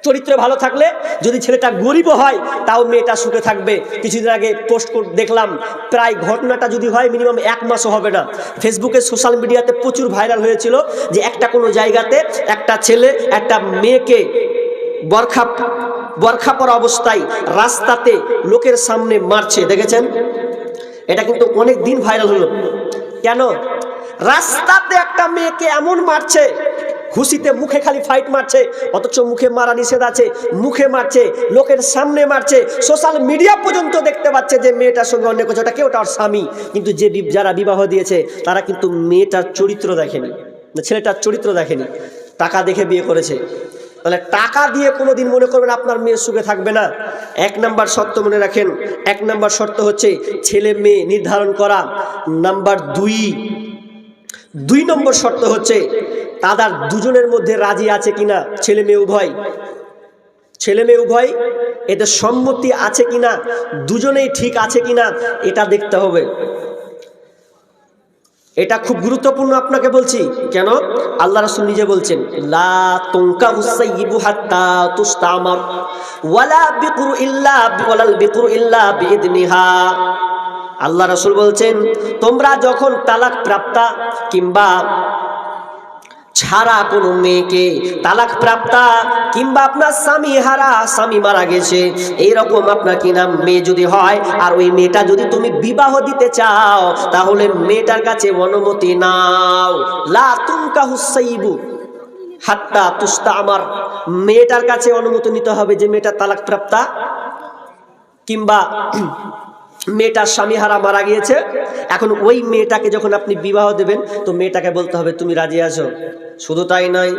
চরিত্র ভালো থাকলে যদি ছেলেটা গরিবও হয় তাও মেয়েটা সুখে থাকবে। কিছুদিন আগে পোস্ট দেখলাম, প্রায় ঘটনাটা যদি হয় মিনিমাম 1 মাসও হবে না, ফেসবুকে সোশ্যাল মিডিয়াতে প্রচুর ভাইরাল হয়েছিল যে একটা কোনো জায়গাতে একটা ছেলে একটা মেয়েকে বরখা পরা অবস্থায় রাস্তাতে লোকের সামনে মারছে, দেখেছেন? এটা কিন্তু অনেক দিন ভাইরাল হলো। কেন? রাস্তাতে একটা মেয়েকে এমন মারছে, ঘুষিতে মুখে খালি ফাইট মারছে, অথচ মুখে মারা নিষেধ আছে, মুখে মারছে, লোকের সামনে মারছে, সোশ্যাল মিডিয়া পর্যন্ত দেখতে পাচ্ছে যে মেয়েটার সঙ্গে অন্য কিছু, ওটা কেউ ওটা ওর স্বামী। কিন্তু যারা বিবাহ দিয়েছে তারা কিন্তু মেয়েটার চরিত্র দেখেনি, ছেলেটার চরিত্র দেখেনি, টাকা দেখে বিয়ে করেছে। তাহলে টাকা দিয়ে কোনো দিন মনে করবেন আপনার মেয়ে সুখে থাকবে না। 1 নম্বর শর্ত মনে রাখেন, 1 নম্বর শর্ত হচ্ছে ছেলে মেয়ে নির্ধারণ করা। নাম্বার 2 নম্বর শর্ত হচ্ছে তাদের দুজনের মধ্যে রাজি আছে কিনা, ছেলে মেয়ে উভয় এতে সম্মতি আছে কিনা, দুজনেই ঠিক আছে কিনা, এটা দেখতে হবে। এটা খুব গুরুত্বপূর্ণ আপনাকে বলছি। কেন? আল্লাহ রাসূল নিজে বলছেন, লা তুনকাহু সাইয়্যিবু হাত্তা তুস্তামার ওয়ালাল বিকরু ইল্লা বিইذনিহা। আল্লাহ রাসূল বলছেন, তোমরা যখন তালাক প্রাপ্তা কিংবা ছাড়া কোনো মেয়েকে, তালাক প্রাপ্তা কিংবা আপনার স্বামী মারা গেছে, এইরকম আপনার কি নাম মেয়ে যদি হয়, আর ওই মেয়েটা যদি তুমি বিবাহ দিতে চাও, তাহলে মেয়েটার কাছে অনুমতি নাও। লা তুনকাহু সাইয়্যিবু হাত্তা তুস্তামার, মেয়েটার কাছে অনুমতি নিতে হবে যে মেয়েটা তালাক প্রাপ্তা কিংবা মেয়েটার স্বামীহারা মারা গিয়েছে। এখন ওই মেয়েটাকে যখন আপনি বিবাহ দেবেন তো মেয়েটাকে বলতে হবে তুমি রাজি আছো। শুধু তাই নয়,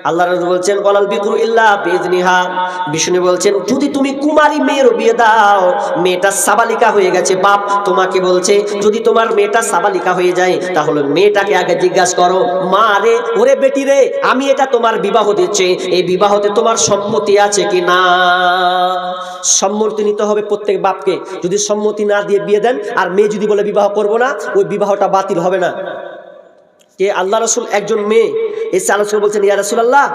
আল্লাহ রাসূল বলছেন ওয়ালাল বিকরু ইল্লা বিইذনিহা। বিষ্ণু বলছেন যদি তুমি কুমারী মেয়ের বিয়ে দাও, মেয়েটা সাবালিকা হয়ে গেছে, বাপ তোমাকে বলছে যদি তোমার মেয়েটা সাবালিকা হয়ে যায় তাহলে মেয়েটাকে আগে জিজ্ঞাসা করো, মা রে, ওরে বেটি রে, আমি এটা তোমার বিবাহ দিচ্ছি, এই বিবাহতে তোমার সম্মতি আছে কি না। সম্মতি নিতে হবে প্রত্যেক বাপকে। যদি সম্মতি না দিয়ে বিয়ে দেন আর মেয়ে যদি বলে বিবাহ করব না, ওই বিবাহটা বাতিল হবে না। কে? আল্লাহ রাসূল একজন মেয়ে এসে আলোচনা বলছেন, ইয়া রাসূলুল্লাহ,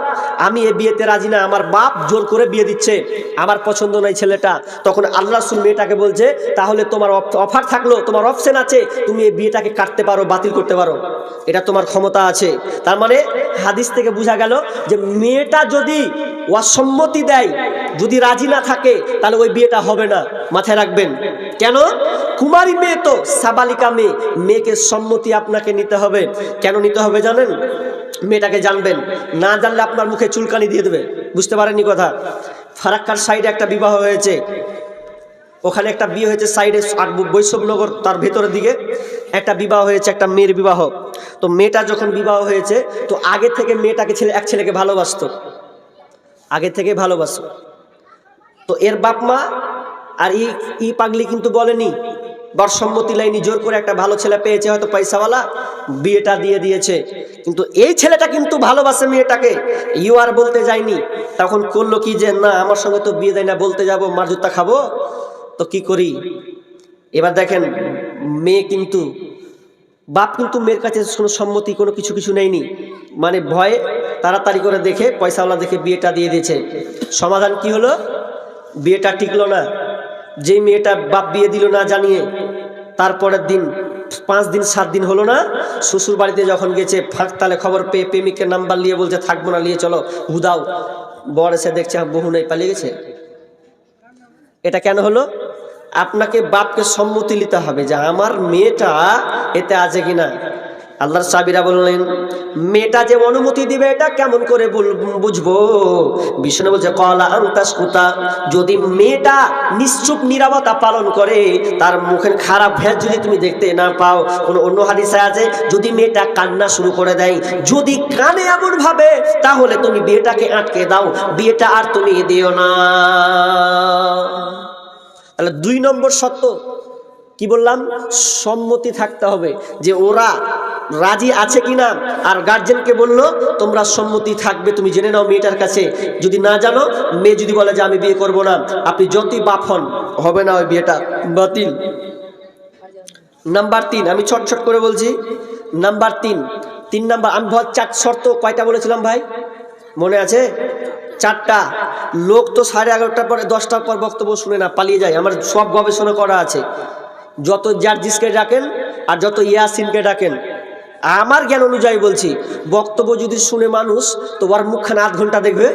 আমি এই বিয়েতে রাজি না, আমার বাপ জোর করে বিয়ে দিচ্ছে, আমার পছন্দ নয় ছেলেটা। তখন আল্লাহ রাসূল মেয়েটাকে বলছে, তাহলে তোমার অফার থাকলো, তোমার অপশন আছে, তুমি এই বিয়েটাকে কাটতে পারো, বাতিল করতে পারো, এটা তোমার ক্ষমতা আছে। তার মানে হাদিস থেকে বোঝা গেল যে মেয়েটা যদি অসম্মতি দেয়, যদি রাজি না থাকে, তাহলে ওই বিয়েটা হবে না। মাথায় রাখবেন। কেন? কুমারী মেয়ে তো, সাবালিকা মেয়ে, মেয়েকে সম্মতি আপনাকে নিতে হবে। কেন নিতে হবে জানেন? মেয়েটাকে জানবেন, না জানলে আপনার মুখে চুলকানি দিয়ে দেবে। বুঝতে পারেননি কথা? ফারাক্কার সাইডে একটা বিবাহ হয়েছে, ওখানে একটা বিয়ে হয়েছে সাইডে, বৈষ্ণবনগর তার ভেতরের দিকে একটা বিবাহ হয়েছে, একটা মেয়ের বিবাহ। তো মেয়েটা যখন বিবাহ হয়েছে, তো আগে থেকে মেয়েটাকে এক ছেলেকে ভালোবাসতো, আগে থেকে ভালোবাসো। তো এর বাপ মা আর ই পাগলি কিন্তু বলেনি, সম্মতি লাইনি, জোর করে একটা ভালো ছেলে পেয়েছে, হয়তো পয়সাওয়ালা, বিয়েটা দিয়ে দিয়েছে। কিন্তু এই ছেলেটা কিন্তু ভালোবাসে মেয়েটাকে, আর বলতে যায়নি। তখন করলো কি যে না, আমার সঙ্গে তো বিয়ে দেয় না, বলতে যাব মার জুতা খাবো, তো কি করি। এবার দেখেন, মেয়ে কিন্তু, বাপ কিন্তু মেয়ের কাছে কোনো সম্মতি কোনো কিছু নেয়নি, মানে ভয়ে তাড়াতাড়ি করে দেখে, পয়সাওয়ালা দেখে বিয়েটা দিয়ে দিয়েছে। সমাধান কি হলো? বিয়েটা টিকলো না। যেই মেয়েটা বাপ বিয়ে দিল না জানিয়ে, তারপরের দিন 5 দিন 7 দিন হলো না, শ্বশুর বাড়িতে যখন গেছে, ফাঁকতালে খবর পেয়ে প্রেমিকের নাম্বার নিয়ে বলছে থাকবো না, নিয়ে চলো হুদাও। বর এসে দেখছে বহু নেই, পালিয়ে গেছে। এটা কেন হলো? আপনাকে বাপকে সম্মতি নিতে হবে যে আমার মেয়েটা এতে আছে কিনা। আল্লাহর সাহাবীরা বললেন, মেয়েটা যে অনুমতি দিবে এটা কেমন করে বুঝবো? বিষ্ণু বলছে ক্বালা আনতাসকুতা, যদি মেয়েটা নিশ্চুপ নীরবতা পালন করে, তার মুখের খারাপ ভেদ যদি তুমি দেখতে না পাও। অন্য হাদিসে আছে যদি মেয়েটা কান্না শুরু করে দেয়, যদি কানে এমন ভাবে, তাহলে তুমি বিয়েটাকে আটকে দাও, বিয়েটা আর তুমি দিও না। তাহলে 2 নম্বর শর্ত কি বললাম? সম্মতি থাকতে হবে, যে ওরা রাজি আছে কিনা। আর গার্জেনকে বললো তোমরা সম্মতি থাকবে, তুমি জেনে নাও মেয়েটার কাছে। যদি না জানো, মেয়ে যদি বলে যে আমি বিয়ে করব না, আপনি যতই বাপ হন, হবে না, ওই বিয়েটা বাতিল। নাম্বার 3, আমি ছট করে বলছি। নাম্বার 3 নম্বর, আমি 4 শর্ত কয়টা বলেছিলাম ভাই, মনে আছে? 4টা লোক তো 11:30টার পরে 10টার পর বক্তব্য শুনে না, পালিয়ে যায়। আমার সব গবেষণা করা আছে। যত জার্জিসকে ডাকেন আর যত ইয়াসিনকে ডাকেন, আমার জ্ঞান অনুযায়ী বলছি, বক্তব্য যদি শুনে মানুষ তো ওর মুখখানে আধ ঘন্টা দেখবে,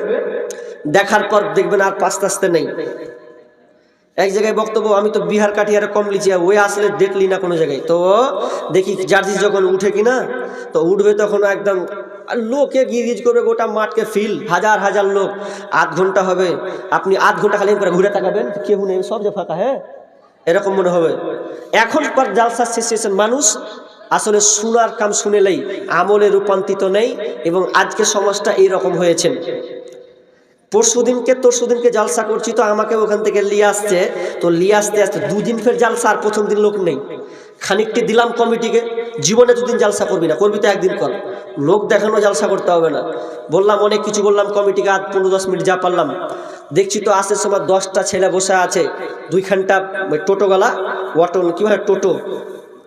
দেখার পর দেখবেন আর আস্তে আস্তে নেই। এক জায়গায় বক্তব্য, আমি তো বিহার কাটিয়ারে কম লিছি, ওই আসলে দেখলি না কোনো জায়গায়। তো দেখি জার্জিস যখন উঠে কিনা, তো উঠবে তখন একদম লোকে গিরিজ করবে, গোটা মাঠকে ফিল, হাজার হাজার লোক। আধ ঘন্টা হবে, আপনি আধ ঘন্টা খালি করে ঘুরে তাকাবেন, কেউ নেই, সব যে ফাঁকা, হ্যাঁ এরকম মনে হবে। এখন পর জালসা সিচুয়েশন, মানুষ আসলে শোনার কাম শুনেলেই আমলে রূপান্তরিত নেই, এবং আজকে সমাজটা এইরকম হয়েছে। পরশুদিনকে জালসা করছি, তো আমাকে ওখান থেকে লিয়ে আসছে, তো লিয়ে আসতে 2 দিন ফের জালসা, আর প্রথম দিন লোক নেই। খানিকটি দিলাম কমিটিকে, জীবনে 2 দিন জালসা করবি না, করবি তো 1 দিন কর, লোক দেখানো জালসা করতে হবে না। বললাম অনেক কিছু বললাম কমিটিকে, 15-10 মিনিট যা পারলাম। দেখছি তো আসার সময় 10টা ছেলে বসে আছে, 2খানটা টোটোওয়ালা, অটো কি বলে টোটো,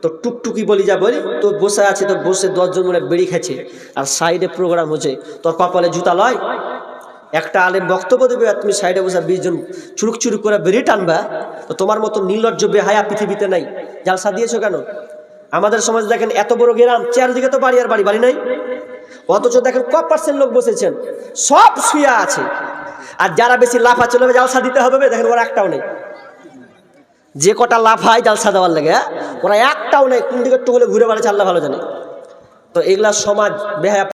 তো টুকটুকি বলি যা বলি, তো বসে আছে, তো বসে 10 জন মানে বেড়ি খাচ্ছে, আর সাইডে প্রোগ্রাম হচ্ছে। তোর কপালে জুতা লয়, একটা আলেম বক্তব্য দেবে আর তুমি সাইডে বসে 20 জন চুরুক চুরুক করে বেরিয়ে টানবা, তো তোমার মতো নির্লজ্জ বেহায়া পৃথিবীতে নাই। জালসা দিয়েছো কেন? আমাদের সমাজ দেখেন এত বড় গ্রাম, চারদিকে তো বাড়ি আর বাড়ি, বাড়ি নাই, অথচ দেখেন কত% লোক বসেছেন, সব শুয়ে আছে। আর যারা বেশি লাফা চলে জালসা দিতে হবে, দেখেন ওরা একটাও নেই। যে কটা লাফায় জালসা দেওয়ার লাগে, ওরা একটাও নেই, কোন দিকে একটু হলে ঘুরে বেড়াচ্ছে আল্লাহ ভালো জানে। তো এগুলা সমাজ বেহায়া।